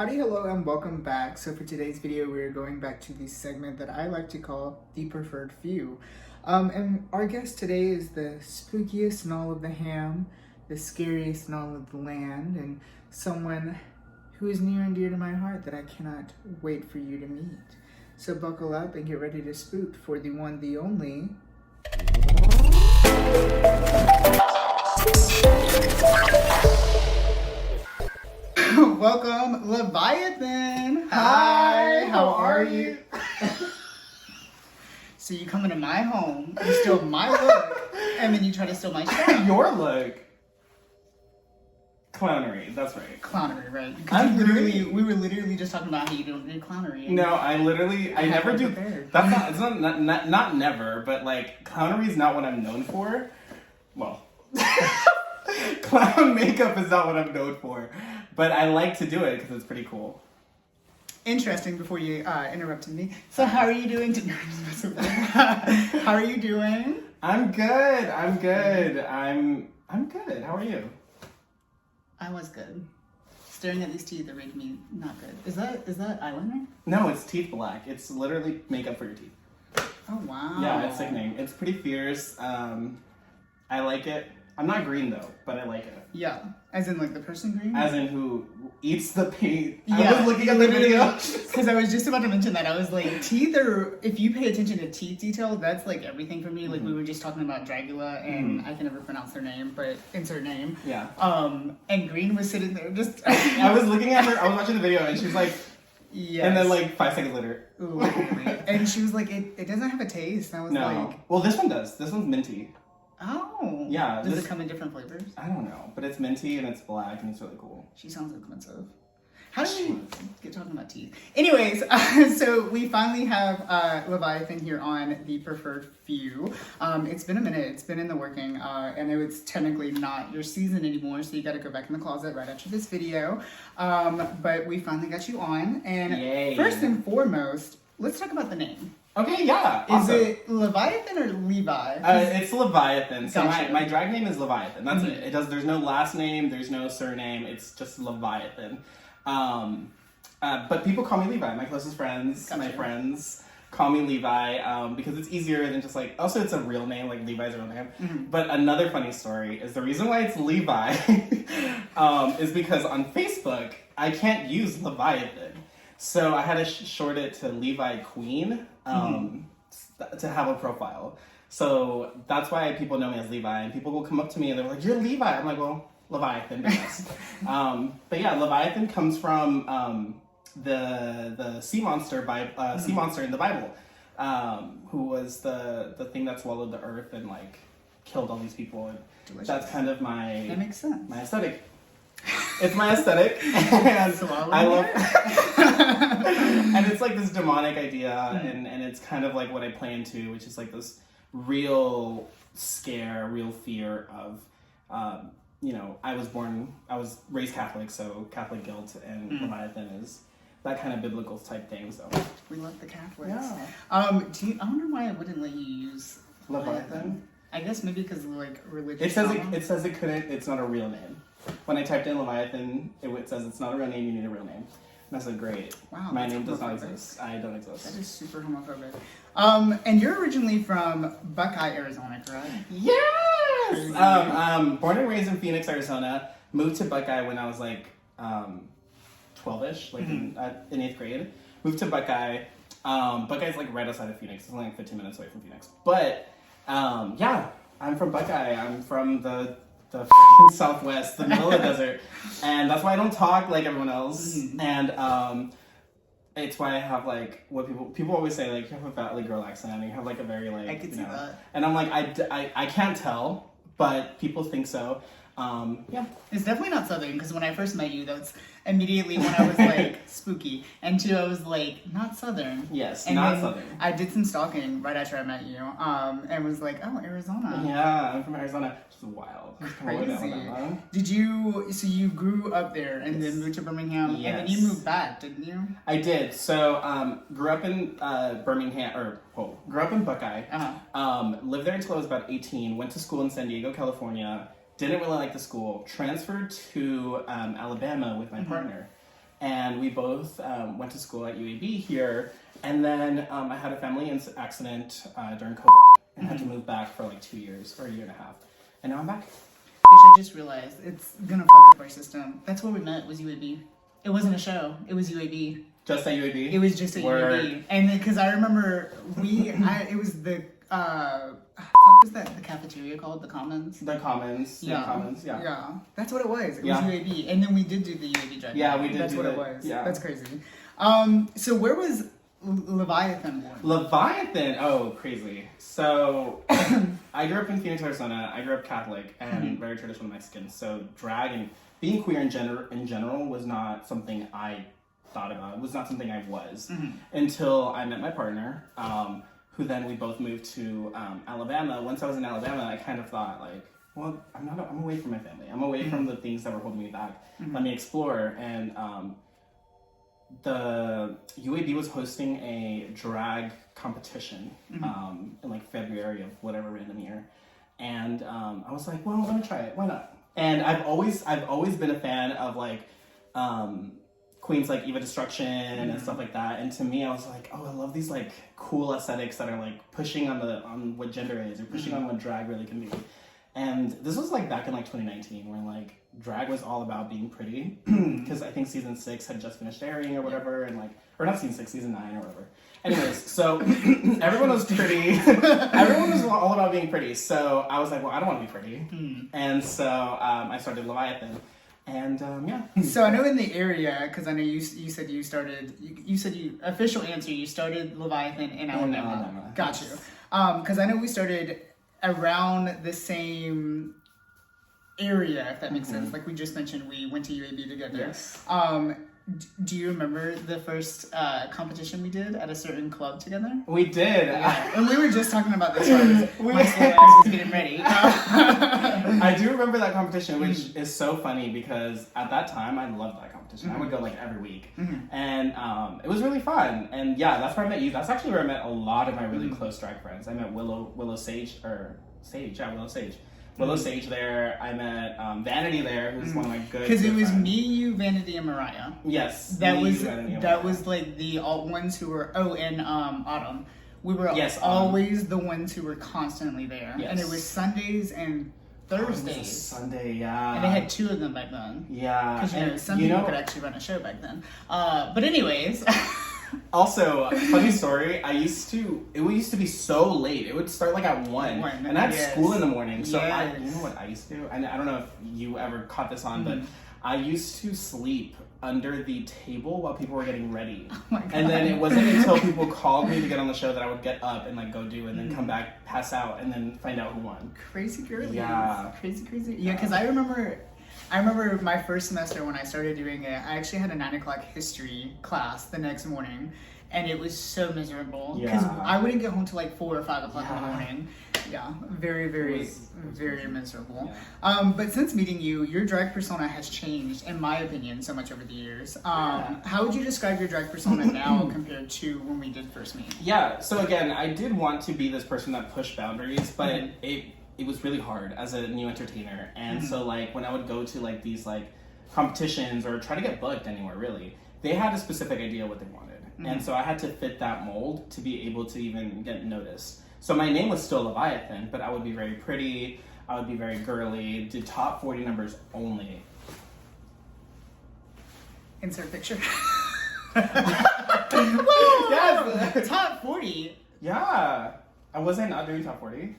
Howdy, hello, and welcome back. So for today's video, we're going back to the segment that I like to call the preferred few. And our guest today is the spookiest in all of the ham, the scariest in all of the land, and someone who is near and dear to my heart that I cannot wait for you to meet. So buckle up and get ready to spook for the one, the only... Welcome, Leviathan. Hi, how are you? So you come into my home, you steal my look, and then you try to steal my show. Your look. Clownery, that's right. Clownery, right? We were literally just talking about how you don't do clownery. No, I never do. Prepared. That's not never, but like clownery is not what I'm known for. Well, clown makeup is not what I'm known for, but I like to do it because it's pretty cool. Interesting. Before you interrupted me, so how are you doing today? How are you doing? I'm good. I'm good. How are you? I was good. Staring at these teeth are making me not good. Is that eyeliner? No, it's teeth black. It's literally makeup for your teeth. Oh wow. Yeah, it's sickening. It's pretty fierce. I like it. I'm not green though, but I like it. Yeah, as in like the person green? As in who eats the paint. Yeah, I was looking at the video. Because I was just about to mention that. I was like, teeth are, if you pay attention to teeth detail, that's like everything for me. Like we were just talking about Dracula, and I can never pronounce her name, but insert name. Yeah. And Green was sitting there just... I was looking at her, I was watching the video, and she was like... Yes. And then like 5 seconds later. Literally. And she was like, it doesn't have a taste. And I was like... Well, this one does. This one's minty. Oh. Yeah. Does it come in different flavors? I don't know, but it's minty and it's black and it's really cool. She sounds expensive. How did we get talking about teeth? Anyways, so we finally have Leviathan here on the preferred few. It's been a minute. It's been in the working. I know it's technically not your season anymore, so you got to go back in the closet right after this video. But we finally got you on. And Yay. First and foremost, let's talk about the name. Okay, yeah. Awesome. Is it Leviathan or Levi? It's Leviathan. So Gotcha. my drag name is Leviathan. That's it. There's no last name. There's no surname. It's just Leviathan. But people call me Levi. My closest friends, Gotcha. my friends call me Levi because it's easier than just like. Also, it's a real name. Like Levi's a real name. Mm-hmm. But another funny story is the reason why it's Levi is because on Facebook I can't use Leviathan. So I had to short it to Levi Queen to have a profile. So that's why people know me as Levi. And people will come up to me and they're like, "You're Levi." I'm like, "Well, Leviathan, yes." But yeah, Leviathan comes from the sea monster sea monster in the Bible, who was the thing that swallowed the earth and like killed all these people. And Delicious. that's kind of That makes sense. my aesthetic. It's my aesthetic, and I love. And it's like this demonic idea, and it's kind of like what I play into, which is like this real scare, real fear of, I was raised Catholic, so Catholic guilt and Leviathan is that kind of biblical type thing. So we love the Catholics. Yeah. I wonder why it wouldn't let you use Leviathan. I guess maybe because like religious. It says it couldn't. It's not a real name. When I typed in Leviathan, it says it's not a real name. You need a real name. And I said, great. Wow. My name does not exist. I don't exist. That is super homophobic. And you're originally from Buckeye, Arizona, correct? Yes. Born and raised in Phoenix, Arizona. Moved to Buckeye when I was like 12ish, like in 8th grade. Moved to Buckeye. Buckeye's like right outside of Phoenix. It's only like 15 minutes away from Phoenix. But yeah, I'm from Buckeye. I'm from the f***ing Southwest, the middle of the desert, and that's why I don't talk like everyone else. And it's why I have like what people always say, like you have a Valley girl accent, and you have like a very like I can see that. And I'm like I can't tell, but people think so. Yeah, it's definitely not Southern because when I first met you, that's immediately when I was like spooky, and two, I was like not Southern. Yes, and not then Southern. I did some stalking right after I met you, and was like, oh, Arizona. Yeah, I'm from Arizona. It's wild. It's crazy. Did you? So you grew up there and then moved to Birmingham, and then you moved back, didn't you? I did. So grew up in Birmingham, grew up in Buckeye. Lived there until I was about 18. Went to school in San Diego, California. Didn't really like the school. Transferred to Alabama with my partner. and we both went to school at UAB here. And then I had a family accident during COVID and had to move back for like 2 years or a year and a half. And now I'm back. Which I just realized, it's gonna fuck up our system. That's where we met, was UAB. It wasn't a show, it was UAB. Just at UAB? It was just at UAB. And because I remember it was the, what was that, the cafeteria called? The Commons? The Commons. Yeah. The Commons, yeah. Yeah. That's what it was. It was UAB. And then we did do the UAB drive. Yeah, we did. That's what it was. Yeah. That's crazy. So where was Leviathan born? Leviathan? Oh, crazy. So, I grew up in Phoenix, Arizona. I grew up Catholic and very traditional Mexican. So, drag and being queer in general was not something I thought about. It was not something I was until I met my partner, who then we both moved to Alabama. Once I was in Alabama, I kind of thought like, well, I'm away from my family. I'm away from the things that were holding me back. Let me explore. And the UAB was hosting a drag competition in like February of whatever random year. And I was like, well, I'm gonna try it. Why not? And I've always been a fan of like queens like Eva Destruction and stuff like that. And to me, I was like, oh, I love these like cool aesthetics that are like pushing on what gender is or pushing on what drag really can be. And this was like back in like 2019 where like drag was all about being pretty because I think season 6 had just finished airing or whatever, and like, or not season 6, season 9 or whatever. Anyways, so everyone was pretty. Everyone was all about being pretty. So I was like, well, I don't want to be pretty. And so I started Leviathan. And yeah. So I know in the area, because I know you said you started, you said official answer, you started Leviathan in Alabama. Got you. Because I know we started around the same area, if that makes sense. Like we just mentioned, we went to UAB together. Yes. Do you remember the first competition we did at a certain club together? We did. Yeah. And we were just talking about this while my slow ass was getting ready. I do remember that competition, which is so funny because at that time I loved that competition. I would go like every week. And it was really fun. And yeah, that's where I met you. That's actually where I met a lot of my really close drag friends. I met Willow Sage. Willow Sage there. I met Vanity there, who's one of my good. Because it was friends. me, you, Vanity, and Mariah. Yes, that was like the ones who were. Oh, and Autumn. We were always the ones who were constantly there, and it was Sundays and Thursdays. It was a Sunday, yeah. And they had 2 of them back then. Yeah, because some people could actually run a show back then. But anyways. Also, funny story, it used to be so late. It would start like at 1. And I had school in the morning. So you know what I used to do? And I don't know if you ever caught this on, but I used to sleep under the table while people were getting ready. Oh my God. And then it wasn't until people called me to get on the show that I would get up and like go do it and then come back, pass out, and then find out who won. Crazy girlies. Yeah. Crazy. Yeah, because I remember my first semester when I started doing it, I actually had a 9 o'clock history class the next morning, and it was so miserable because I wouldn't get home till like 4 or 5 o'clock in the morning. Yeah, very miserable. Yeah. But since meeting you, your drag persona has changed, in my opinion, so much over the years. How would you describe your drag persona now compared to when we did first meet? Yeah, so again, I did want to be this person that pushed boundaries, but it was really hard as a new entertainer. And so like when I would go to like these like competitions or try to get booked anywhere really, they had a specific idea what they wanted. And so I had to fit that mold to be able to even get noticed. So my name was still Leviathan, but I would be very pretty, I would be very girly, did top 40 numbers only. Insert picture. Yes! Top 40? Yeah. Was I not doing top 40?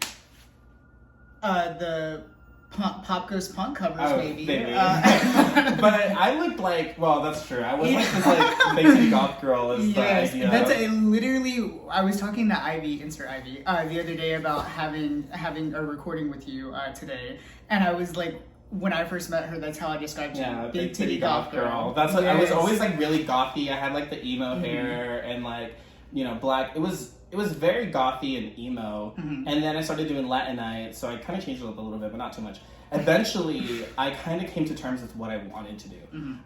The Pop Goes Punk covers, maybe. But I looked like, well, that's true. I was like this like basic goth girl is the idea. That's literally, I was talking to Ivy, insert Ivy, the other day about having a recording with you today. And I was like, when I first met her, that's how I described you. Yeah, big titty goth girl. That's what I was always like really gothy. I had like the emo hair and like, you know, black. It was very gothy and emo. And then I started doing Latinite, so I kind of changed it up a little bit, but not too much. Eventually, I kind of came to terms with what I wanted to do.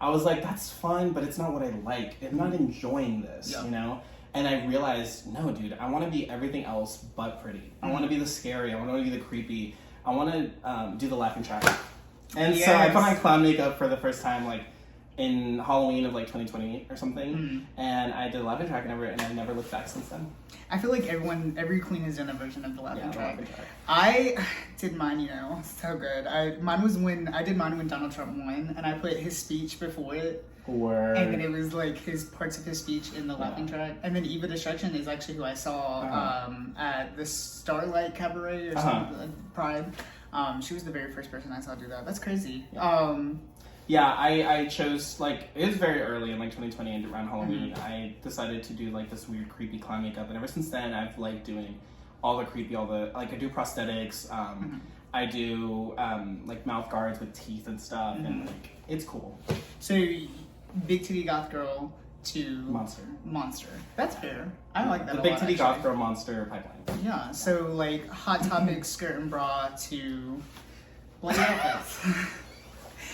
I was like, that's fun, but it's not what I like. I'm not enjoying this, you know? And I realized, no, dude, I want to be everything else but pretty. I want to be the scary. I want to be the creepy. I want to do the laughing track. And so I put on clown makeup for the first time, like, in Halloween of like 2020 or something, and I did a laughing track and I never looked back since then. I feel like every queen has done a version of the laughing track. Laughing track. I did mine, so good. Mine was when Donald Trump won, and I put his speech before it. Word. And then it was like parts of his speech in the laughing track. And then Eva Destruction is actually who I saw at the Starlight Cabaret or something, Pride. She was the very first person I saw do that. That's crazy. Yeah. I chose, like, it was very early in like 2020 and around Halloween. I decided to do like this weird creepy clown makeup, and ever since then I've liked doing all the creepy, I do prosthetics. I do like mouth guards with teeth and stuff, and like it's cool. So big titty goth girl to monster. That's fair. I like that. The a big lot, titty actually. goth girl monster pipeline. Yeah. So like Hot Topic skirt and bra to bloody outfits.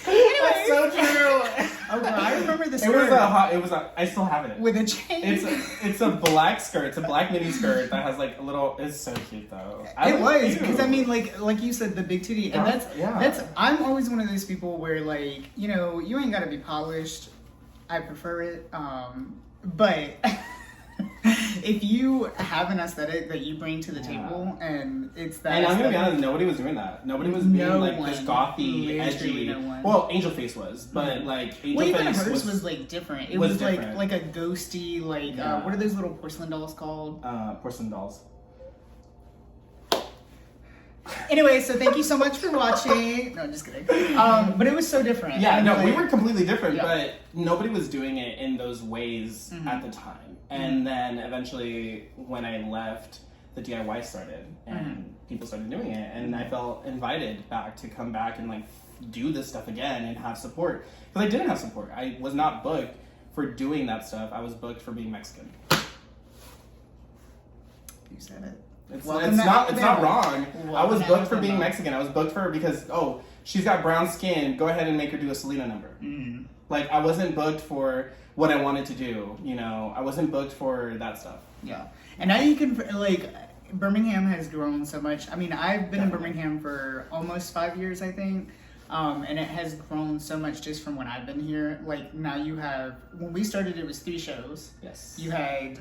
That's so true. Oh, girl, I remember this. I still have it. With a chain. It's a black skirt. It's a black mini skirt that has like a little. It's so cute though. It was because I mean, like you said, the big titty, and that's. I'm always one of those people where like you ain't gotta be polished. I prefer it, but if you have an aesthetic that you bring to the table, and it's that. And I'm gonna be honest, nobody was doing that. Nobody was being this gothy, edgy. Well, Angel Face was, but like Angel even Face hers was like different. It was different. like a ghosty, like what are those little porcelain dolls called? Porcelain dolls. Anyway, so thank you so much for watching. No, just kidding. But it was so different. Yeah, no, we were completely different, but nobody was doing it in those ways at the time. And then eventually, when I left, the DIY started, and people started doing it, and I felt invited back to come back and like do this stuff again and have support. Because I didn't have support. I was not booked for doing that stuff. I was booked for being Mexican. You said it. It's not wrong. I was booked for being Mexican. I was booked for because she's got brown skin. Go ahead and make her do a Selena number. Like I wasn't booked for what I wanted to do. I wasn't booked for that stuff. Yeah, and now you can like Birmingham has grown so much. I mean, I've been in Birmingham for almost 5 years, I think. And it has grown so much just from when I've been here. Like now you have, when we started, it was 3 shows. Yes. You had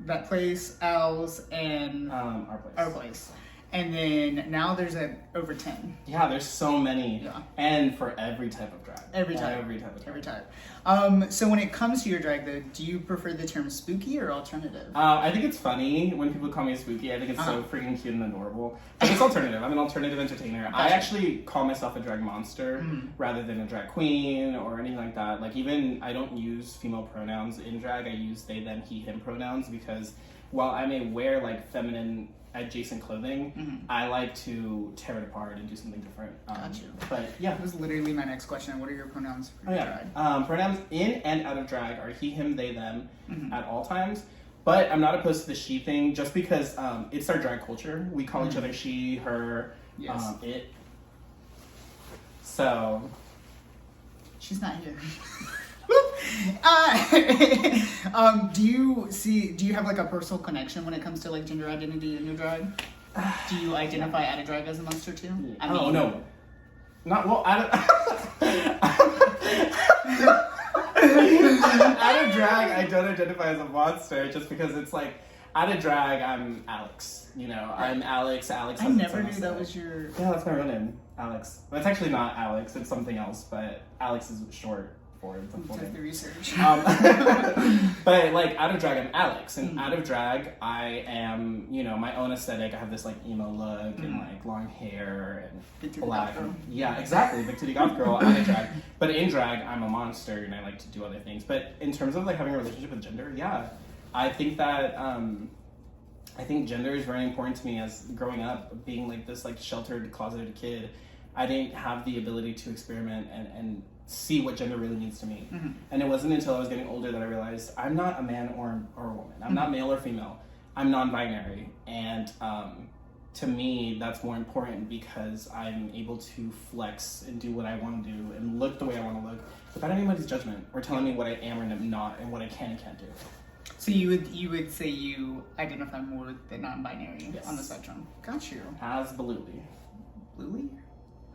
that place, Al's, and our place. And then now there's over 10. Yeah, there's so many. Yeah. And for every type of drag. Every type of drag. So when it comes to your drag, though, do you prefer the term spooky or alternative? I think it's funny when people call me spooky. I think it's so freaking cute and adorable. But it's alternative. I'm an alternative entertainer. Gotcha. I actually call myself a drag monster rather than a drag queen or anything like that. Like even I don't use female pronouns in drag. I use they, them, he, him pronouns because while I may wear like feminine adjacent clothing, I like to tear it apart and do something different. Gotcha. But yeah. That was literally my next question. What are your pronouns for your drag? Pronouns in and out of drag are he, him, they, them at all times. But I'm not opposed to the she thing just because it's our drag culture. We call each other she, her, it. So. She's not here. Do you have like a personal connection when it comes to like gender identity in your drag? Do you identify out of drag as a monster too? No. Not well. Out of drag, I don't identify as a monster just because it's like out of drag, I'm Alex. I'm Alex. Alex. I never knew that was your. Yeah, that's my real name, Alex. Well, it's actually not Alex. It's something else, but Alex is short. The research. But like out of drag, I'm Alex, and out of drag, I am my own aesthetic. I have this like emo look and like long hair and black. Yeah, exactly, big titty goth girl out of drag. But in drag, I'm a monster, and I like to do other things. But in terms of like having a relationship with gender, yeah, I think that I think gender is very important to me. As growing up, being like this like sheltered, closeted kid, I didn't have the ability to experiment and see what gender really means to me. And it wasn't until I was getting older that I realized I'm not a man or a woman. I'm not male or female. I'm non-binary. And to me, that's more important because I'm able to flex and do what I want to do and look the way I want to look without anybody's judgment or telling me what I am or am not and what I can and can't do. So you would say you identify more with the non-binary on the spectrum. Got you. Absolutely. Bluely?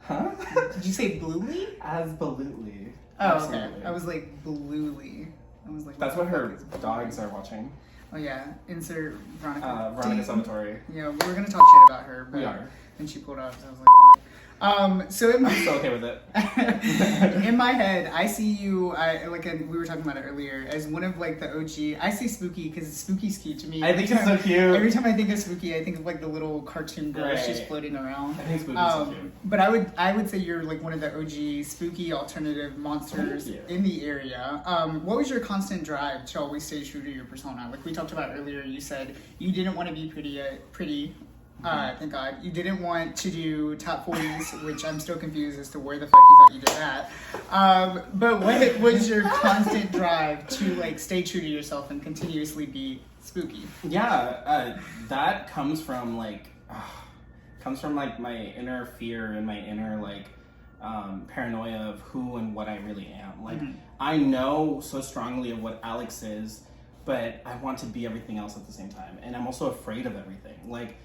Huh? Did you say bluely? Absolutely. Oh, Absolutely. okay. I was like, Bluely. I was like, That's what what the her fuck is dogs Bluely? are watching. Oh, yeah. Insert Veronica. Veronica Salvatore. Yeah, we were going to talk shit about her, but We are. then she pulled up, so I was like, what? So in my, I'm so okay with it. in my head, I see you, we were talking about it earlier, as one of like the OG. I say Spooky because Spooky's cute to me. I think it's so cute. Every time I think of Spooky, I think of like the little cartoon girl Right. she's floating around. I think Spooky's so cute. But I would say you're like one of the OG spooky alternative monsters in the area. What was your constant drive to always stay true to your persona? Like we talked about earlier, you said you didn't want to be pretty. Thank God. You didn't want to do top 40s, which I'm still confused as to where the fuck you thought you did that. But what was your constant drive to like stay true to yourself and continuously be spooky? Yeah, that comes from like my inner fear and my inner like paranoia of who and what I really am. Like I know so strongly of what Alex is, but I want to be everything else at the same time, and I'm also afraid of everything. Like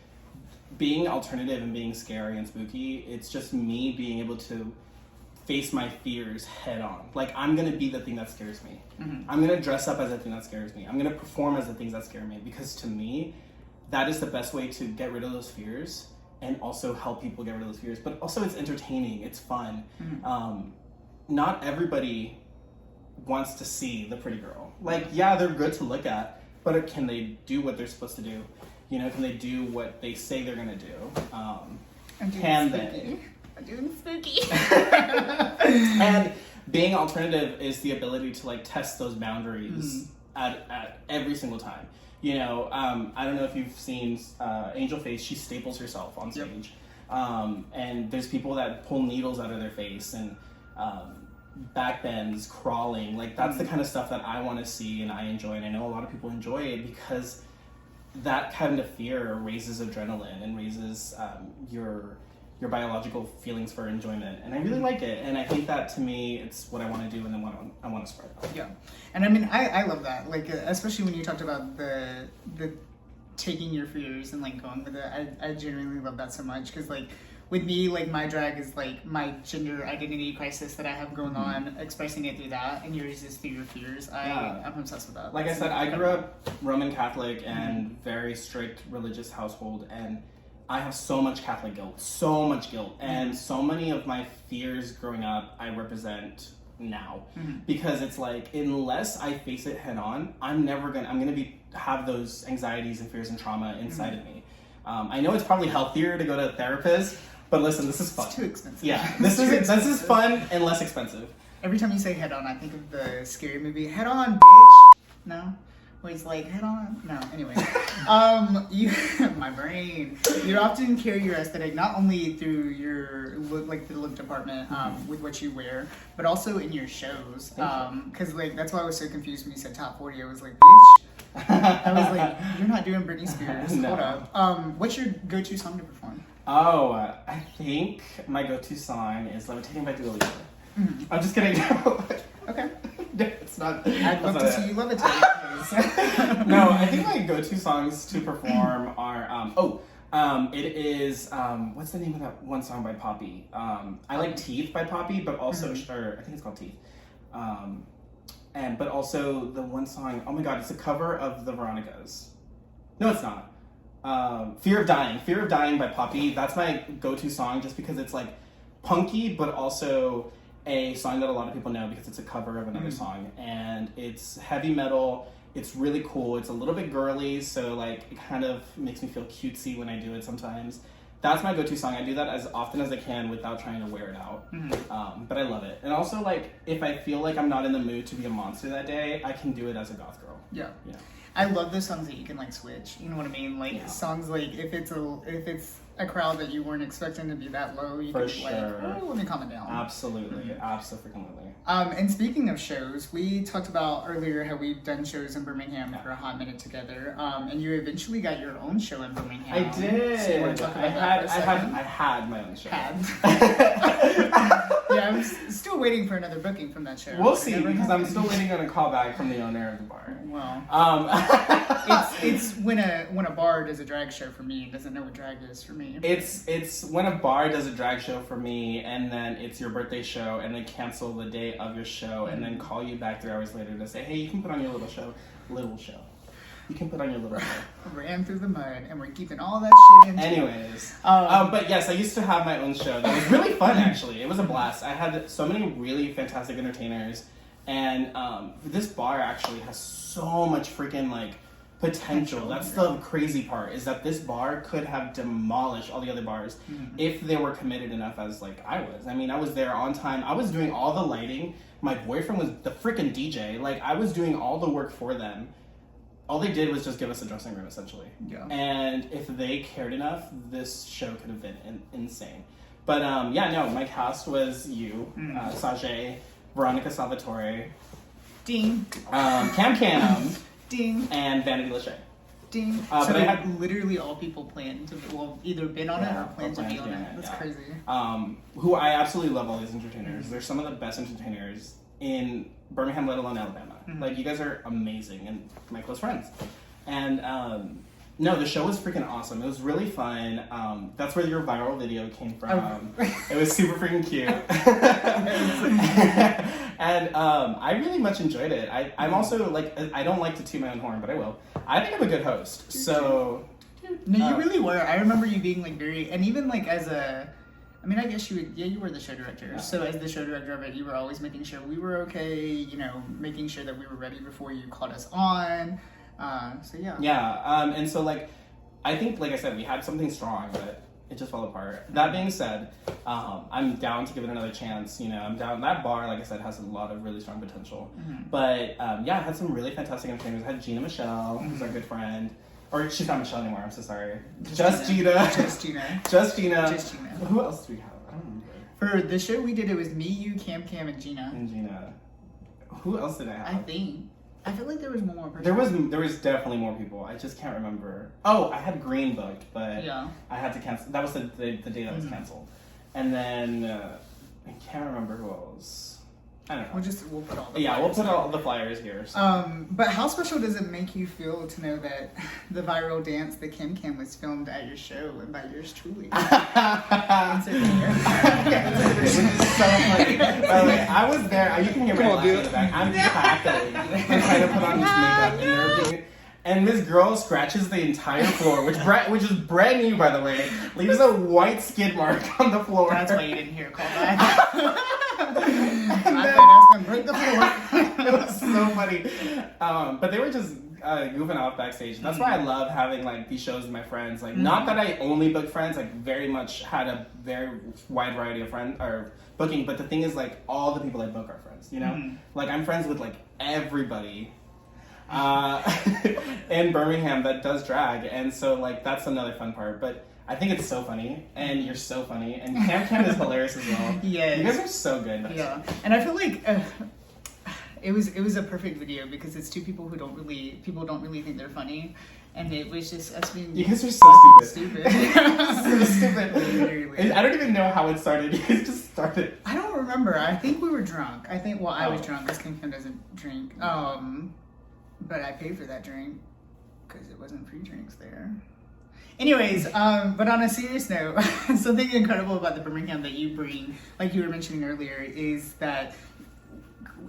being alternative and being scary and spooky, it's just me being able to face my fears head on. Like I'm gonna be the thing that scares me. I'm gonna dress up as the thing that scares me. I'm gonna perform as the things that scare me, because to me, that is the best way to get rid of those fears and also help people get rid of those fears. But also it's entertaining, it's fun. Not everybody wants to see the pretty girl. Like, yeah, they're good to look at, but can they do what they're supposed to do? You know, can they do what they say they're gonna do? Can they? I'm doing spooky. And being alternative is the ability to like test those boundaries at every single time. You know, I don't know if you've seen Angel Face. She staples herself on stage, and there's people that pull needles out of their face and backbends, crawling. Like that's the kind of stuff that I want to see and I enjoy, and I know a lot of people enjoy it because that kind of fear raises adrenaline and raises your biological feelings for enjoyment, and I really like it. And I think that to me, it's what I want to do, and then I want to spread it. Yeah, and I mean, I love that. Like, especially when you talked about the taking your fears and like going with it. I genuinely love that so much because like with me, like my drag is like my gender identity crisis that I have going on, expressing it through that, and yours is through your fears. I'm obsessed with that. Like I said, I grew up Roman Catholic and very strict religious household, and I have so much Catholic guilt, and so many of my fears growing up I represent now, because it's like unless I face it head on, I'm gonna have those anxieties and fears and trauma inside of me. I know it's probably healthier to go to a therapist, but listen, this is fun. It's too expensive. Yeah, this is fun and less expensive. Every time you say head on, I think of the scary movie Head On, bitch. No? Where he's like, head on? No, anyway. My brain. You often carry your aesthetic not only through your look, like the look department, with what you wear, but also in your shows. Because like that's why I was so confused when you said top 40. I was like, bitch. I was like, you're not doing Britney Spears. No. Hold up. What's your go-to song to perform? Oh, I think my go-to song is Levitating by Dua Lipa. I'm just kidding. Okay. It's not. I'd love to see you levitate. No, I think my go-to songs to perform are it is what's the name of that one song by Poppy? I like Teeth by Poppy, but also or I think it's called Teeth. But also the one song, oh my god, it's a cover of the Veronicas. No, it's not. Fear of Dying by Poppy. That's my go-to song just because it's like punky, but also a song that a lot of people know because it's a cover of another song, and it's heavy metal. It's really cool. It's a little bit girly, so like it kind of makes me feel cutesy when I do it sometimes. That's my go-to song. I do that as often as I can without trying to wear it out. But I love it. And also, like, if I feel like I'm not in the mood to be a monster that day, I can do it as a goth girl. Yeah. I love those songs that you can like switch. You know what I mean? Like songs like if it's a crowd that you weren't expecting to be that low, you can be like, oh, let me calm it down. Absolutely. Absolutely. And speaking of shows, we talked about earlier how we've done shows in Birmingham for a hot minute together. And you eventually got your own show in Birmingham. I did. So you want to talk about that for a second? I had my own show. Yeah, I'm still waiting for another booking from that show. We'll see, because I'm still waiting on a call back from the owner of the bar. Well, it's when a bar does a drag show for me and doesn't know what drag is for me. It's when a bar does a drag show for me, and then it's your birthday show, and they cancel the day of your show, and then call you back 3 hours later to say, hey, you can put on your little show. You can put on your little show. Ran through the mud, and we're keeping all that shit in. Anyways. But yes, I used to have my own show. That was really fun, actually. It was a blast. I had so many really fantastic entertainers. And this bar actually has so much freaking, like, potential. That's the crazy part, is that this bar could have demolished all the other bars if they were committed enough as, like, I was. I mean, I was there on time. I was doing all the lighting. My boyfriend was the freaking DJ. Like, I was doing all the work for them. All they did was just give us a dressing room, essentially. Yeah. And if they cared enough, this show could have been insane. But my cast was you, Sajay, Veronica Salvatore, ding, Cam, ding, and Vanity Lachey. Ding. So but I had literally all people planned to either been on it or planned to be on it. That's crazy. Who I absolutely love all these entertainers. They're some of the best entertainers in Birmingham, let alone Alabama. Like, you guys are amazing and my close friends. And no, the show was freaking awesome. It was really fun. That's where your viral video came from. It was super freaking cute. And I really much enjoyed it. I'm also, like, I don't like to toot my own horn, but I will. I think I'm a good host. So... No, you really were. I remember you being, like, very... And even, like, as a... I mean, I guess you were the show director. Yeah. So as the show director of it, you were always making sure we were okay, you know, making sure that we were ready before you called us on. So yeah. Yeah, and so, like, I think, like I said, we had something strong, but it just fell apart. That being said, I'm down to give it another chance. You know, I'm down. That bar, like I said, has a lot of really strong potential. But, I had some really fantastic entertainers. I had Gina Michelle, who's our good friend. Or she's not Michelle anymore, I'm so sorry. Just Gina. Who else do we have? I don't remember. For the show we did, it was me, you, Cam, and Gina. Who else did I have? I feel like there was more person. There was definitely more people. I just can't remember. Oh, I had Green booked, but I had to cancel. That was the day that was canceled. And then I can't remember who else. I don't know. We'll put all the we'll put all the flyers here. So. But how special does it make you feel to know that the viral dance, the Cam was filmed at your show and by yours truly? Which is so funny. By the way, I was there. You can hear me laughing in the back. I'm cackling. I'm trying to put on this makeup and this girl scratches the entire floor, which is brand new, by the way. Leaves a white skid mark on the floor. That's why you didn't hear a call back. I thought I was gonna break the floor. It was so funny. But they were just goofing off backstage. That's why I love having, like, these shows with my friends. Like, not that I only book friends. Like, very much had a very wide variety of friends or booking. But the thing is, like, all the people I book are friends. You know, like, I'm friends with, like, everybody in Birmingham that does drag, and so, like, that's another fun part. But I think it's so funny, and you're so funny, and Cam is hilarious as well. Yeah, you guys are so good. Yeah, and I feel like it was a perfect video because it's two people who don't really think they're funny, and it was just us being. You guys are so stupid. So stupid. Literally. I don't even know how it started. You guys just started. I don't remember. I think we were drunk. I was drunk because Cam doesn't drink. But I paid for that drink because it wasn't free drinks there. Anyways, but on a serious note, something incredible about the Birmingham that you bring, like you were mentioning earlier, is that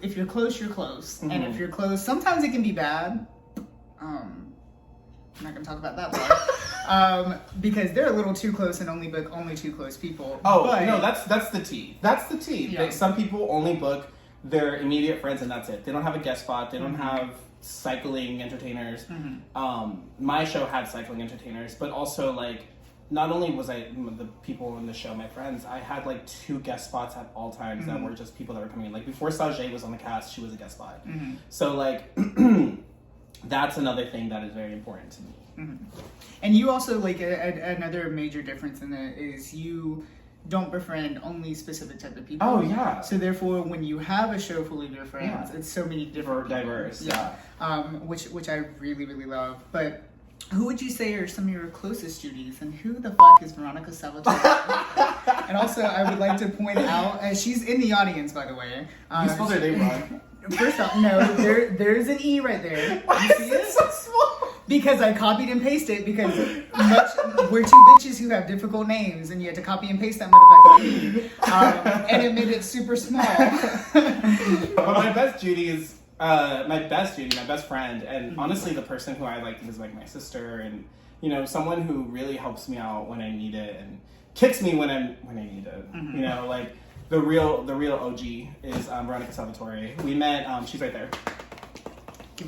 if you're close, you're close. And if you're close, sometimes it can be bad. I'm not going to talk about that part. Because they're a little too close and only book only two close people. Oh, but, no, that's the tea. That's the tea. Yeah. Like, some people only book their immediate friends and that's it. They don't have a guest spot. They don't have cycling entertainers. My show had cycling entertainers, but also, like, not only was I the people in the show my friends, I had like 2 guest spots at all times that were just people that were coming in. Like, before Sajay was on the cast, she was a guest spot. So, like, that's another thing that is very important to me. And you also, like, another major difference in it is you don't befriend only specific type of people. Oh, yeah. So therefore, when you have a show full of your friends, it's so many different diverse. Yeah. Which I really, really love. But Who would you say are some of your closest Judies, and who the fuck is Veronica Salvatore? And also, I would like to point out, she's in the audience, by the way. You spelled her name wrong. First off, no, there's an E right there. Why is it so small? Because I copied and pasted, because we're two bitches who have difficult names, and you had to copy and paste that motherfucker E. And it made it super small. But my best Judy is my best friend, and honestly the person who I like is like my sister, and you know, someone who really helps me out when I need it and kicks me when I need it. You know, like the real OG is Veronica Salvatore. We met. She's right there. Give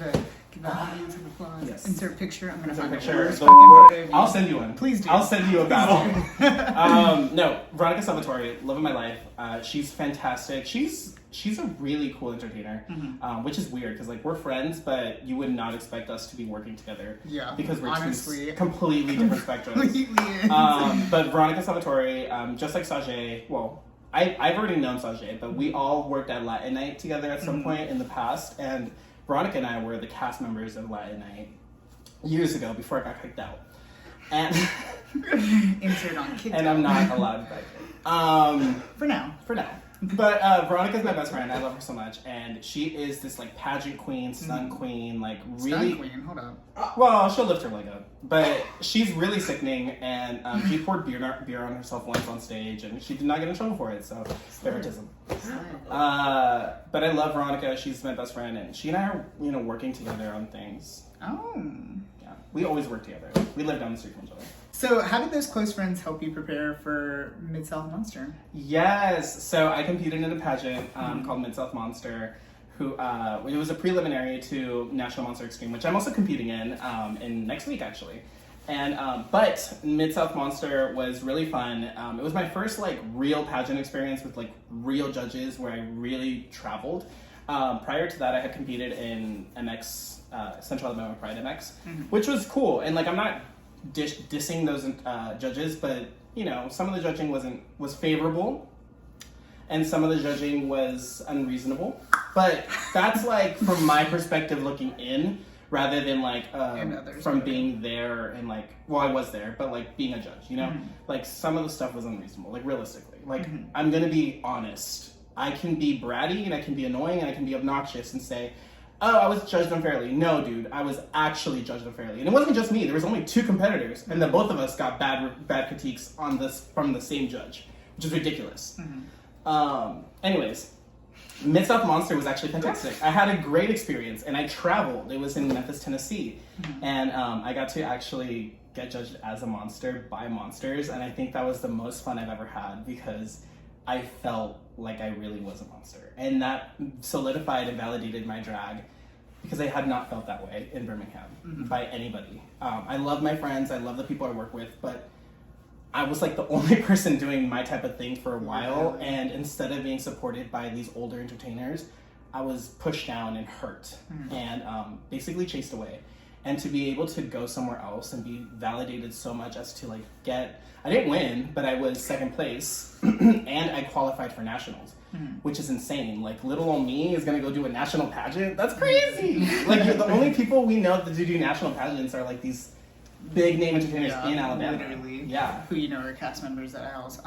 the audience an applause. Yes. Insert picture. I'm gonna find picture. the worst fucking photo of you. I'll send you one. Please do. I'll send you a battle. No, Veronica Salvatore, love of my life. She's fantastic. She's a really cool entertainer, which is weird because like we're friends, but you would not expect us to be working together. Yeah, because we're honestly, two completely different spectrums. But Veronica Salvatore, just like Sajay, well, I've already known Sajay, but we all worked at Latin Night together at some point in the past, and Veronica and I were the cast members of Latin Night years ago before I got kicked out. And insert on kicked and out. I'm not allowed back. For now. But Veronica's my best friend. I love her so much, and she is this like pageant queen, stunt queen, like really. Stunt queen, hold up. Well, she'll lift her leg up, but she's really sickening, and she poured beer on herself once on stage, and she did not get in trouble for it. So favoritism. But I love Veronica. She's my best friend, and she and I are working together on things. Oh. Yeah, we always work together. We live down the street from each other. So, how did those close friends help you prepare for Mid-South Monster? Yes, so I competed in a pageant called Mid-South Monster, it was a preliminary to National Monster Extreme, which I'm also competing in next week actually. And but Mid-South Monster was really fun. It was my first like real pageant experience with like real judges where I really traveled. Prior to that, I had competed in MX, Central Alabama Pride MX, which was cool. And like I'm not dissing those judges, but some of the judging was favorable and some of the judging was unreasonable, but that's like from my perspective looking in rather than like from being there and like, well, I was there, but like being a judge, like some of the stuff was unreasonable, like realistically, like I'm gonna be honest, I can be bratty and I can be annoying and I can be obnoxious and say, oh, I was judged unfairly. No, dude, I was actually judged unfairly. And it wasn't just me. There was only 2 competitors, and then both of us got bad critiques on this from the same judge, which is ridiculous. Anyways, Mid-South Monster was actually fantastic. I had a great experience, and I traveled. It was in Memphis, Tennessee, and I got to actually get judged as a monster by monsters, and I think that was the most fun I've ever had because I felt like I really was a monster. And that solidified and validated my drag because I had not felt that way in Birmingham by anybody. I love my friends, I love the people I work with, but I was like the only person doing my type of thing for a while, and instead of being supported by these older entertainers, I was pushed down and hurt and basically chased away. And to be able to go somewhere else and be validated so much as to like I didn't win, but I was second place and I qualified for nationals, which is insane. Like little old me is gonna go do a national pageant. That's crazy. Like the only people we know that do national pageants are like these big name entertainers in Alabama. Literally. Yeah. Who are cast members at a house.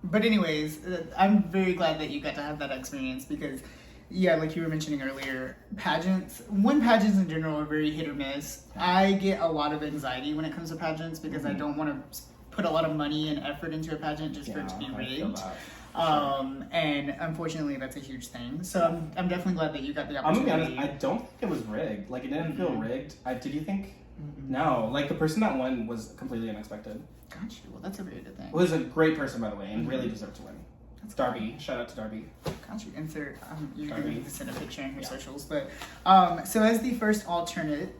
But anyways, I'm very glad that you got to have that experience because yeah, like you were mentioning earlier, pageants in general are very hit or miss. I get a lot of anxiety when it comes to pageants because I don't want to put a lot of money and effort into a pageant just for it to be rigged. And unfortunately, that's a huge thing. So I'm definitely glad that you got the opportunity. I'm gonna be honest, I don't think it was rigged. Like, it didn't feel rigged. Did you think? No. Like, the person that won was completely unexpected. Gotcha. Well, that's a very good thing. Well, was a great person, by the way, and really deserved to win. That's Darby. Shout out to Darby. Gotcha. Insert. You're Darby. going to send a picture in your socials. But so as the first alternate.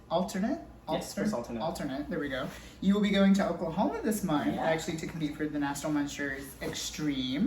Yes, first alternate. There we go. You will be going to Oklahoma this month, actually, to compete for the National Monsters Extreme.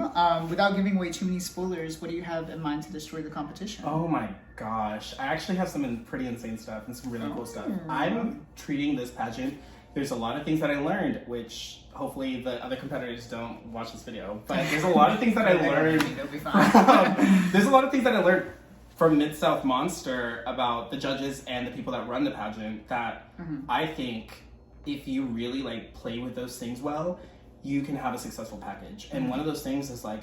Without giving away too many spoilers, what do you have in mind to destroy the competition? Oh my gosh. I actually have some pretty insane stuff and some really cool stuff. I'm treating this pageant. There's a lot of things that I learned, which hopefully the other competitors don't watch this video. But there's a lot of things that I learned. They'll be fine. There's a lot of things that I learned from Mid-South Monster about the judges and the people that run the pageant that I think if you really like play with those things well, you can have a successful package. And one of those things is like,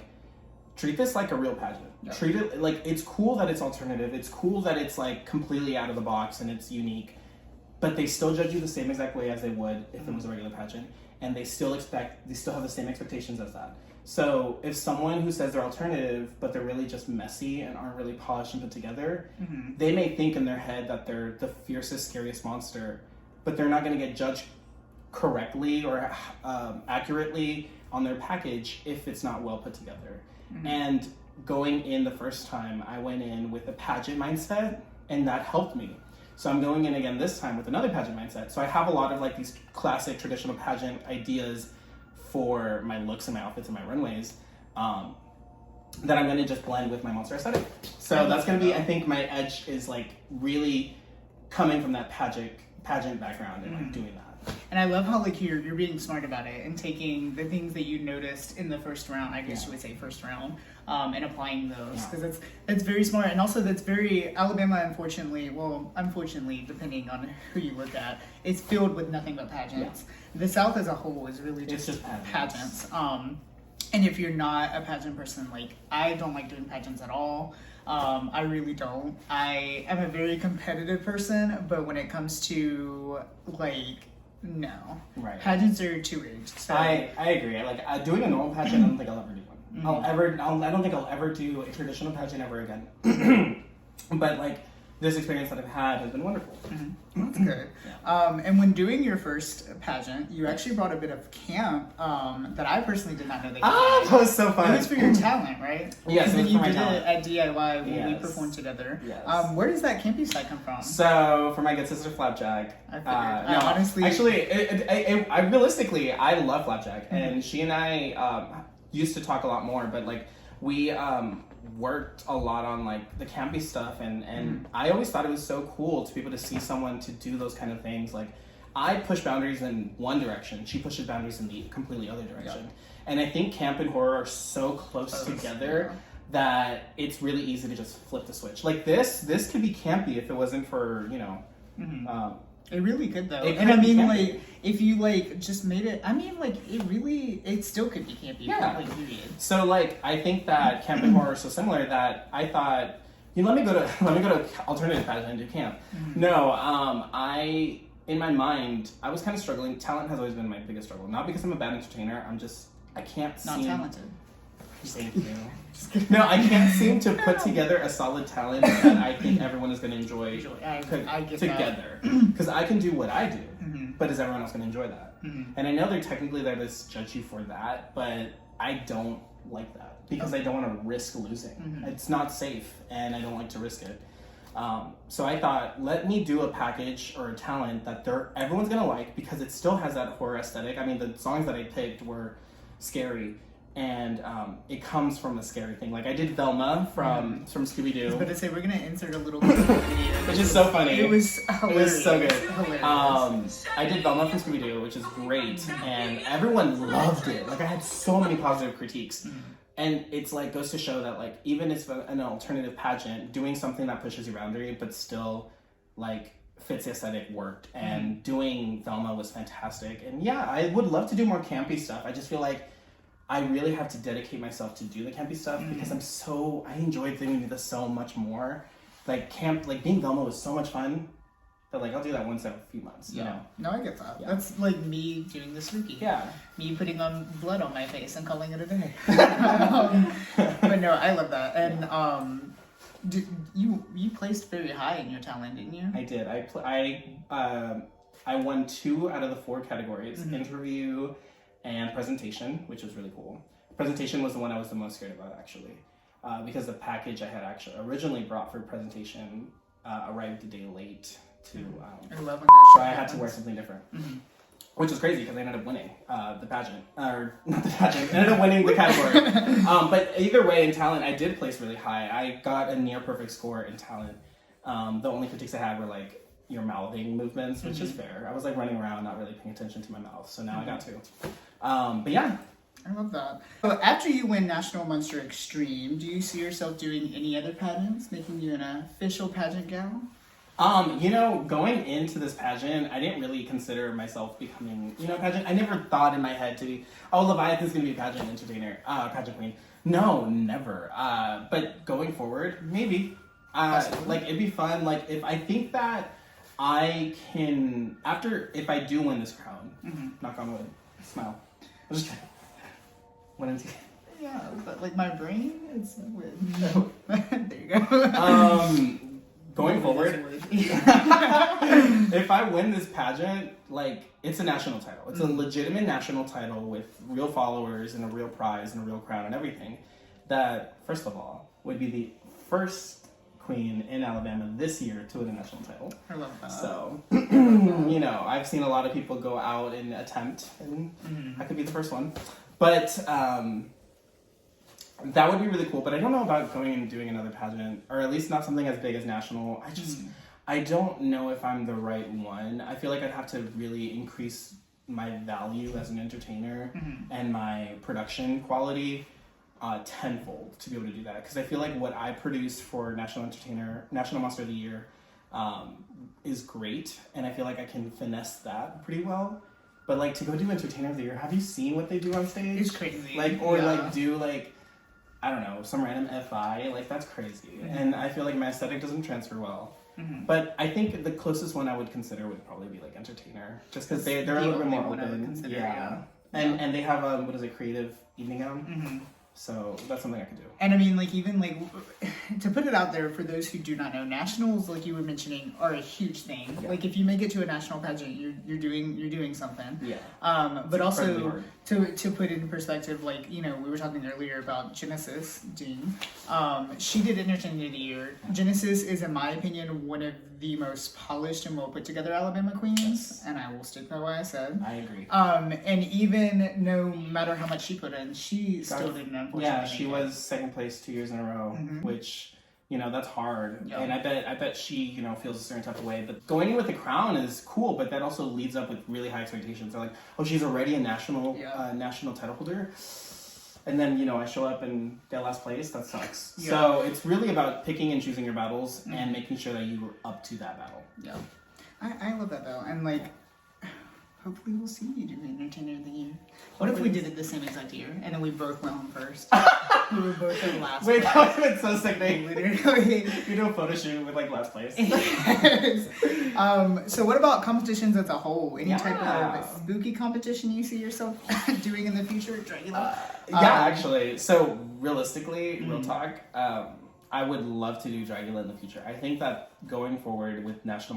treat this like a real pageant. Yep. Treat it like, it's cool that it's alternative. It's cool that it's like completely out of the box and it's unique, but they still judge you the same exact way as they would if it was a regular pageant. And they still have the same expectations as that. So if someone who says they're alternative, but they're really just messy and aren't really polished and put together, they may think in their head that they're the fiercest, scariest monster, but they're not going to get judged correctly or accurately on their package if it's not well put together. And going in the first time, I went in with a pageant mindset, and that helped me. So I'm going in again this time with another pageant mindset. So I have a lot of like these classic traditional pageant ideas for my looks and my outfits and my runways that I'm going to just blend with my monster aesthetic. So that's going to be, I think my edge is like really coming from that pageant background and like doing that. And I love how like you're being smart about it and taking the things that you noticed in the first round, I guess you would say first round, and applying those, because that's very smart. And also that's very Alabama, unfortunately, depending on who you look at, it's filled with nothing but pageants. The South as a whole is really just pageants. And if you're not a pageant person, like I don't like doing pageants at all. I really don't. I am a very competitive person, but when it comes to like, no. Right. Pageants are too-aged. So. I agree. Like doing a normal pageant, I don't think I'll ever do one. I don't think I'll ever do a traditional pageant ever again. But like this experience that I've had has been wonderful. That's good. And when doing your first pageant, you actually brought a bit of camp that I personally did not know that you had. That was so fun. It was for your talent, right? Yes, it was you for my did talent. it at DIY when we performed together. Yes. Where does that campy side come from? So, for my good sister Flapjack. I figured. Honestly. Actually, I realistically, I love Flapjack. And she and I used to talk a lot more, but like, we worked a lot on like the campy stuff, and I always thought it was so cool to be able to see someone to do those kind of things. Like I push boundaries in one direction, she pushes boundaries in the completely other direction. And I think camp and horror are so close together that it's really easy to just flip the switch. Like this could be campy if it wasn't for, you know, it really could though. And I mean, like, if you like just made it, I mean, like, it still could be campy. Yeah. Like, period. So like, I think that camp and horror are so similar that I thought, you know, let me go to alternative pageant and do camp. No, in my mind, I was kind of struggling. Talent has always been my biggest struggle. Not because I'm a bad entertainer. I can't Not talented. Thank you. No, I can't seem to put together a solid talent that I think everyone is going to enjoy together. Because I can do what I do, but is everyone else going to enjoy that? And I know they're technically there to judge you for that, but I don't like that because I don't want to risk losing. It's not safe, and I don't like to risk it. So I thought, let me do a package or a talent that everyone's going to like because it still has that horror aesthetic. I mean, the songs that I picked were scary. And it comes from a scary thing. Like I did Velma from Scooby-Doo. I was about to say, we're going to insert a little bit of the video. Which is so funny. It was hilarious. It was so good. Hilarious. I did Velma from Scooby-Doo, which is great. And everyone loved it. Like I had so many positive critiques. And it's like, goes to show that like, even if an alternative pageant, doing something that pushes your boundary, but still like fits the aesthetic worked. And doing Velma was fantastic. And yeah, I would love to do more campy stuff. I just feel like I really have to dedicate myself to do the campy stuff because I enjoyed doing this so much more. Like being Velma was so much fun that like I'll do that once every few months. You know? No, I get that. Yeah. That's like me doing the spooky. Yeah. Me putting on blood on my face and calling it a day. But no, I love that. And you placed very high in your talent, didn't you? I did. I won 2 out of the 4 categories: interview and presentation, which was really cool. Presentation was the one I was the most scared about, actually, because the package I had actually originally brought for presentation arrived a day late to. I love when that so I had to wear something different, which was crazy because I ended up winning the pageant, or not the pageant. I ended up winning the category. But either way, in talent, I did place really high. I got a near perfect score in talent. The only critiques I had were like your mouthing movements, which is fair. I was like running around, not really paying attention to my mouth, so now I got to. But yeah, I love that. So after you win National Monster Extreme, do you see yourself doing any other pageants, making you an official pageant gal? Going into this pageant, I didn't really consider myself becoming, a pageant. I never thought in my head to be, Leviathan's going to be a pageant entertainer, pageant queen. No, never. But going forward, maybe. It'd be fun. If I think that I can, if I do win this crown, knock on wood, smile. I'm just kidding. One and two. Yeah, but my brain, it's weird. There you go. Going forward, if I win this pageant, it's a national title. It's a legitimate national title with real followers and a real prize and a real crown and everything. That, first of all, would be the first queen in Alabama this year to win a national title. I love that. So, I've seen a lot of people go out and attempt, and I could be the first one. But, that would be really cool, but I don't know about going and doing another pageant, or at least not something as big as national. I don't know if I'm the right one. I feel like I'd have to really increase my value as an entertainer and my production quality tenfold to be able to do that. Because I feel like what I produce for National Monster of the Year is great, and I feel like I can finesse that pretty well. But to go do Entertainer of the Year, have you seen what they do on stage? It's crazy. Do I don't know, some random FI, that's crazy. And I feel like my aesthetic doesn't transfer well. But I think the closest one I would consider would probably be Entertainer, just because they're a little bit more open. Yeah. And they have creative evening gown. So that's something I could do. And I mean, even to put it out there for those who do not know, nationals, like you were mentioning, are a huge thing. Yeah. If you make it to a national pageant, you're doing something. Yeah. But also to put it in perspective, we were talking earlier about Genesis Jean. She did Entertainer of the Year. Genesis is, in my opinion, one of the most polished and well put together Alabama queens, and I will stick by what I said. I agree. And even no matter how much she put in, she still didn't. Yeah, she was second place 2 years in a row, which that's hard. Yep. And I bet she feels a certain type of way. But going in with the crown is cool, but that also leads up with really high expectations. They're like, oh, she's already a national title holder. And then, I show up and get last place. That sucks. Yeah. So it's really about picking and choosing your battles and making sure that you're up to that battle. Yeah. I love that, though. And, hopefully we'll see you do Entertainer of the Year. What if we did it the same exact year, and then we both went home first? We were both in last place. Wait, that would have been so sick. Literally. You do a photo shoot with, last place. Yes. So what about competitions as a whole? Any type of spooky competition you see yourself doing in the future? Dragula? Actually. So, realistically, real talk, I would love to do Dragula in the future. I think that going forward with National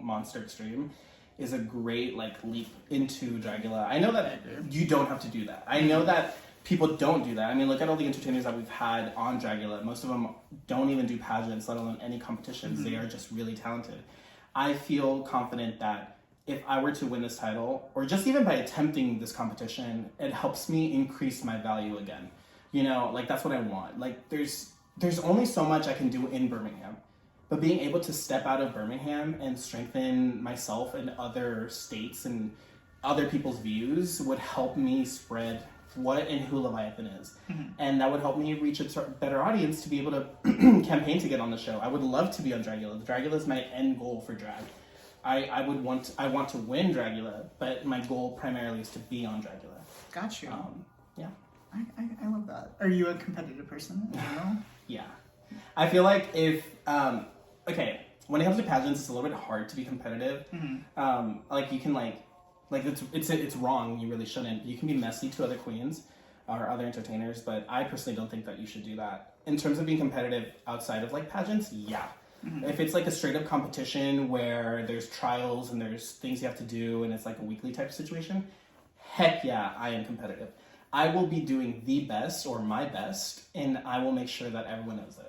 Monster Extreme is a great leap into Dragula. I know that you don't have to do that. I know that people don't do that. I mean, look at all the entertainers that we've had on Dragula. Most of them don't even do pageants, let alone any competitions. They are just really talented. I feel confident that if I were to win this title, or just even by attempting this competition, it helps me increase my value again. That's what I want. There's only so much I can do in Birmingham. But being able to step out of Birmingham and strengthen myself in other states and other people's views would help me spread what and who Leviathan is. And that would help me reach a better audience to be able to campaign to get on the show. I would love to be on Dragula. Dragula is my end goal for drag. I want to win Dragula, but my goal primarily is to be on Dragula. Got you. Yeah. I love that. Are you a competitive person? Yeah. I feel like if... when it comes to pageants, it's a little bit hard to be competitive. You can it's wrong. You really shouldn't. You can be messy to other queens or other entertainers, but I personally don't think that you should do that. In terms of being competitive outside of pageants, yeah. If it's a straight up competition where there's trials and there's things you have to do and it's a weekly type of situation, heck yeah, I am competitive. I will be doing the best or my best, and I will make sure that everyone knows it.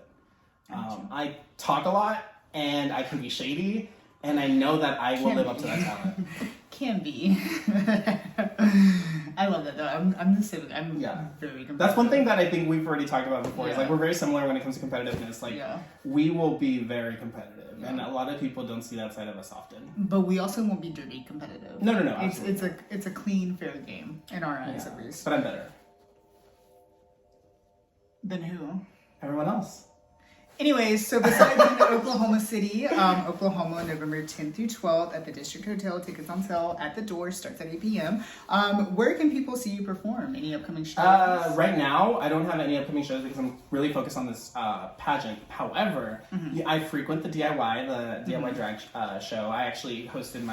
I talk a lot, and I can be shady, and I know that I will live up to that talent. Can be. I love that, though. I'm the same. I'm very competitive. That's one thing that I think we've already talked about before. Is we're very similar when it comes to competitiveness. We will be very competitive, and a lot of people don't see that side of us often. But we also won't be dirty competitive. No. It's a clean, fair game. In our eyes, at least. But I'm better. Than who? Everyone else. Anyways, so besides in Oklahoma City, Oklahoma, November 10th through 12th at the District Hotel. Tickets on sale at the door. Starts at 8 p.m. Where can people see you perform? Any upcoming shows? Right now, I don't have any upcoming shows because I'm really focused on this pageant. However, I frequent the DIY drag show. I actually hosted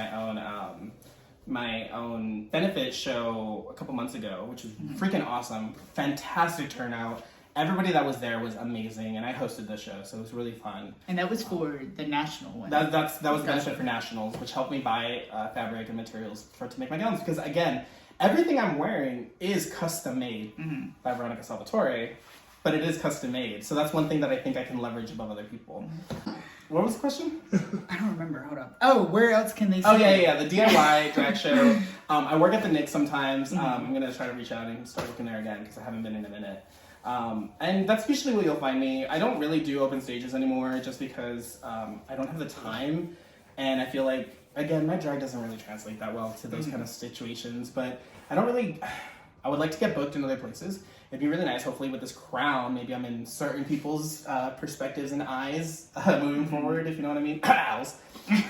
my own benefit show a couple months ago, which was freaking awesome. Fantastic turnout. Everybody that was there was amazing, and I hosted the show, so it was really fun. And that was for the national one. That was the benefit for nationals, which helped me buy fabric and materials to make my gowns. Because again, everything I'm wearing is custom made by Veronica Salvatore, but it is custom made. So that's one thing that I think I can leverage above other people. What was the question? I don't remember. Hold up. Oh, where else can they see? Oh yeah, the DIY drag show. I work at the Nick sometimes. I'm gonna try to reach out and start working there again because I haven't been in a minute. And that's usually where you'll find me. I don't really do open stages anymore just because I don't have the time. And I feel like, again, my drag doesn't really translate that well to those kind of situations. But I would like to get booked in other places. It'd be really nice, hopefully, with this crown. Maybe I'm in certain people's perspectives and eyes moving forward, if you know what I mean.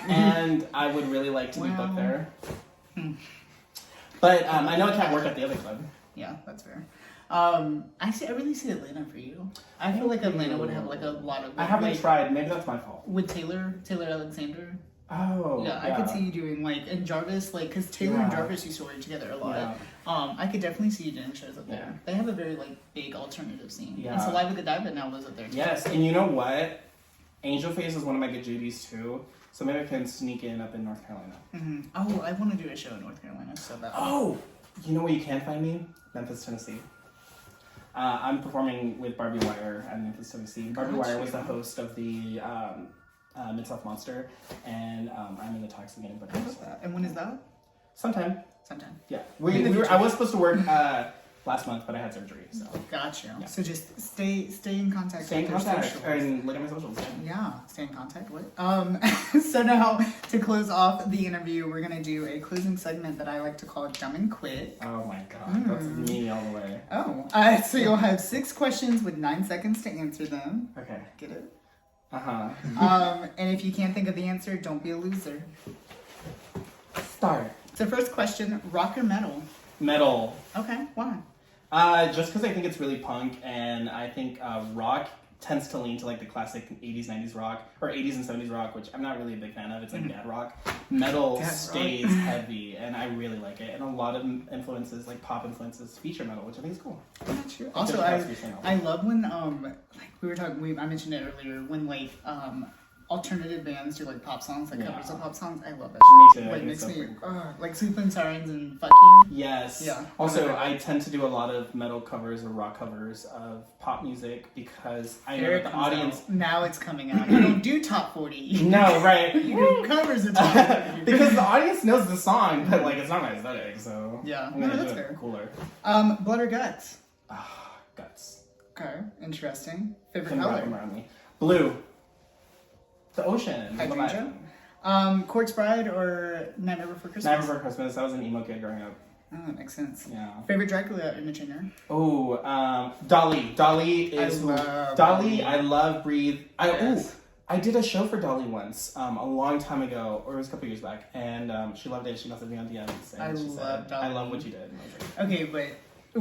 And I would really like to be booked there. But I know I can't work at the other club. Yeah, that's fair. I really see Atlanta for you. I feel like Atlanta would have like a lot of. I haven't tried. Maybe that's my fault. With Taylor Alexander. Oh. Yeah, I could see you doing and Jarvis, because Taylor and Jarvis used to work together a lot. Yeah. I could definitely see you doing shows up there. Yeah. They have a very big alternative scene. Yeah. And Saliva Godiva now lives up there too. Yes, and you know what? Angel Face is one of my good Judies too. So maybe I can sneak in up in North Carolina. Oh, I want to do a show in North Carolina so bad. Oh, you know where you can find me? Memphis, Tennessee. I'm performing with Barbie Wire at Memphis, Tennessee. Barbie Wire was the host of the Mid-South Monster, and I'm in the Toxic Getting But And when is that? Sometime. Yeah. I was supposed to work last month, but I had surgery. So. Gotcha. Yeah. So just stay in contact. Stay in contact and look at my socials. Yeah, stay in contact. What? So now to close off the interview, we're gonna do a closing segment that I like to call Dumb and Quick. Oh my god, that's me all the way. Oh, so you'll have 6 questions with 9 seconds to answer them. Okay. Get it? And if you can't think of the answer, don't be a loser. Start. So first question: rock or metal? Metal. Okay, why? Just because I think it's really punk, and I think rock tends to lean to the classic 80s, 90s rock, or 80s and 70s rock, which I'm not really a big fan of. It's dad rock. Metal stays heavy, and I really like it. And a lot of influences, pop influences, feature metal, which I think is cool. That's true. Also, I love when we were talking. I mentioned it earlier when alternative bands do pop songs, covers of pop songs. I love that shit. Me too. Makes me Sleep in Sirens and Fuck You. Yes. Yeah. Also, I tend to do a lot of metal covers or rock covers of pop music because I know that the audience. Now it's coming out. You don't do top 40. No, right. You do covers of top 40. Because the audience knows the song, but it's not my aesthetic, so yeah. I'm gonna that's do it fair. cooler. Blood or guts? Guts. Okay, interesting. Favorite Couldn't color? wrap them around me. Blue. The ocean. Hydrangea? Corpse Bride or Nightmare Before Christmas? Nightmare Before Christmas. I was an emo kid growing up. Oh, that makes sense. Yeah. Favorite Dracula imitator? Oh, Dolly. Dolly is Dolly. I love Breathe. I did a show for Dolly once, a long time ago, or it was a couple years back, and she loved it. She messaged me on DMs, and she said, Dolly. "I love what you did." And I was like, okay, but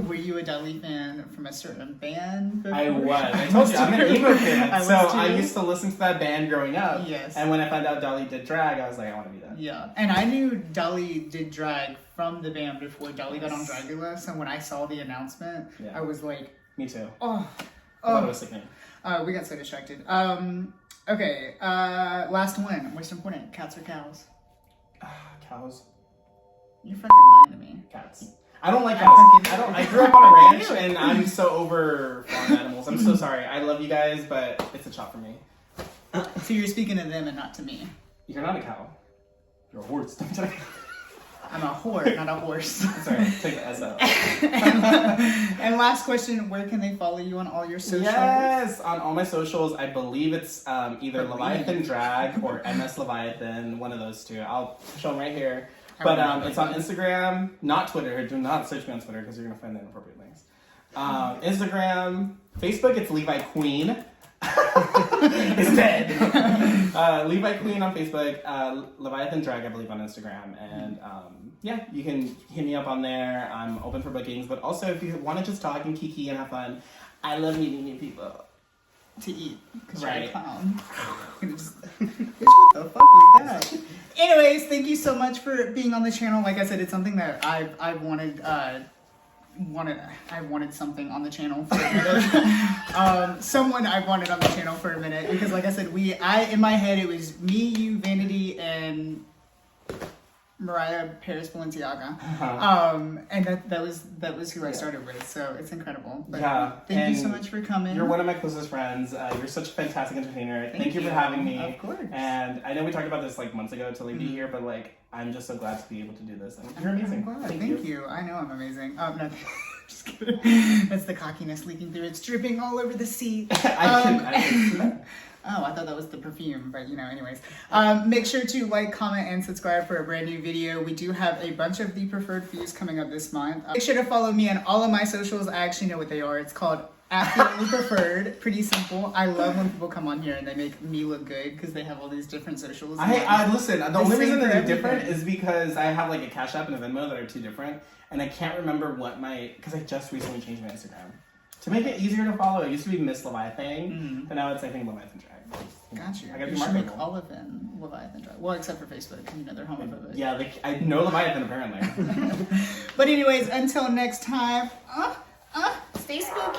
were you a Dolly fan from a certain band before? I was. I told you, I'm an emo kid. I used to listen to that band growing up. Yes. And when I found out Dolly did drag, I was like, I want to be that. Yeah. And I knew Dolly did drag from the band before Dolly got on Dragula. So when I saw the announcement, I was like... Me too. I thought it was sickening. We got so distracted. Okay. Last one. Most important. Cats or cows? Cows. You're fucking lying to me. Cats. I don't like cows. I grew up on a ranch, and I'm so over farm animals. I'm so sorry. I love you guys, but it's a chop for me. So you're speaking to them and not to me. You're not a cow. You're a horse. I'm a whore, not a horse. Sorry, take the S out. And last question, where can they follow you on all your socials? Yes, on all my socials. I believe it's either Leviathan Drag or MS Leviathan, one of those two. I'll show them right here. But it's on Instagram, not Twitter. Do not search me on Twitter because you're going to find the inappropriate links. Instagram, Facebook, it's Levi Queen. It's dead. Levi Queen on Facebook, Leviathan Drag, I believe, on Instagram. And yeah, you can hit me up on there. I'm open for bookings. But also, if you want to just talk and kiki and have fun, I love meeting new people. To eat. Because right. you're a clown. Bitch, what the fuck was that? Anyways, thank you so much for being on the channel. Like I said, it's something that I've wanted something on the channel for a minute. Someone I wanted on the channel for a minute because, like I said, in my head it was me, you, Vanity, and Mariah Paris Balenciaga. And that was who I started with. So it's incredible. But thank you so much for coming. You're one of my closest friends. You're such a fantastic entertainer. Thank you for having me. Of course. And I know we talked about this like months ago to leave you here, but like I'm just so glad to be able to do this. And you're amazing. Thank you. I know I'm amazing. No, just kidding. That's the cockiness leaking through. It's dripping all over the seat. Oh, I thought that was the perfume, but anyways. Make sure to like, comment, and subscribe for a brand new video. We do have a bunch of the preferred views coming up this month. Make sure to follow me on all of my socials. I actually know what they are. It's called @preferred. Pretty simple. I love when people come on here and they make me look good because they have all these different socials. I listen. The only reason that they're different is because I have like a Cash App and a Venmo that are two different, and I can't remember because I just recently changed my Instagram to make it easier to follow. It used to be Miss Leviathan, but now it's I think Leviathan Drag. Gotcha. I gotta you be should make marketable. all of them Leviathan Drag. Well, except for Facebook. They're homophobic. Yeah, I know Leviathan apparently. But anyways, until next time, stay spooky.